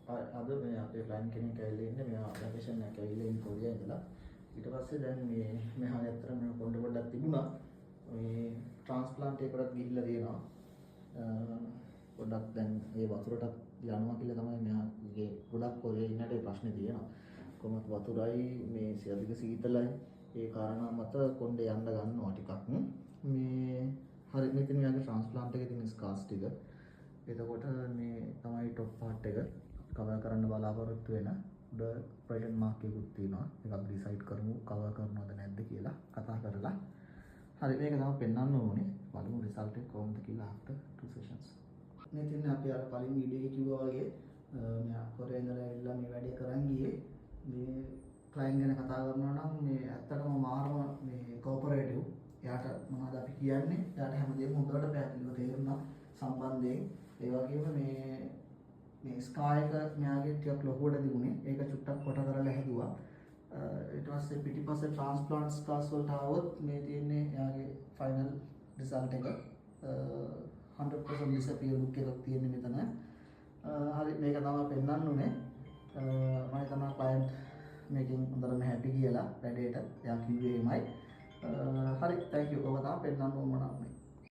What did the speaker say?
අද මේ අපේ ප්ලෑන් කෙනෙක් ඇවිල්ලා ඉන්නේ මෙයා ලොකේෂන් එකක් ඇවිල්ලා ඉන්නේ කොරියා ඉඳලා. ඊට පස්සේ දැන් මේ මෙහා ඇත්තට මේ කොණ්ඩ පොඩ්ඩක් තිබුණා. මේ ට්‍රාන්ස්ප්ලාන්ට් එකකටත් ගිහිල්ලා තියෙනවා. පොඩ්ඩක් දැන් ඒ වතුරටත් යනවා කියලා තමයි මෙයාගේ ගොඩක් කොරියා ඉන්නට ඒ ප්‍රශ්නේ තියෙනවා. කොහොමද වතුරයි මේ අධික සීතලයි ඒ කාරණා මත කොණ්ඩේ යන්න ගන්නවා ටිකක්. මේ හරි මෙතන මෙයාගේ ට්‍රාන්ස්ප්ලාන්ට් එකේ තියෙන ස්කාස් ටික. එතකොට මේ තමයි টොප් පාර්ට් එක කවර් කරන්න බලාපොරොත්තු වෙන උඩ ප්‍රොජෙක්ට් මාක් එකකුත් තියෙනවා. ඒක අපි ඩිසයිඩ් කරමු කවර් කරනවද නැද්ද කියලා කතා කරලා. හරි මේක තමයි පෙන්වන්න ඕනේ. බලමු රිසල්ට් එක කොහොමද කියලා after 2 sessions. මේ තියන්නේ අපි අර කලින් වීඩියෝ එකේ කිව්වා වගේ මෙයා කොරියා ඉඳලා ඇවිල්ලා මේ වැඩේ කරන් ගියේ. මේ ක්ලයන්ට් ගැන කතා කරනවා නම් මේ ඇත්තටම මාරම මේ කෝපරේටිව්. එයාට මොනවද අපි කියන්නේ? එයාට හැමදේම හොඳට පැහැදිලිව තේරුණා සම්බන්ධයෙන්. ඒ වගේම මේ ස්කා එක මෙයාගේ ටිකක් ලොකුවට තිබුණේ. ඒක චුට්ටක් කොට කරලා හැදුවා. ඊට පස්සේ පිටිපස්සේ ට්‍රාන්ස්ප්ලාන්ට් ස්කාස් වලට ආවොත් මේ තියෙන්නේ එයාගේ ෆයිනල් රිසල්ට් එක 100% disappear look එකක් තියෙන්නේ මෙතන. හරි මේක තමයි පෙන්වන්න උනේ. මම තමයි ක්ලයන්ට් මේකෙන් හොඳටම හැපි කියලා වැඩේට. එයා කිව්වේ එමයයි. හරි thank you. ඔබ තමයි පෙන්වන්න ඕන නම්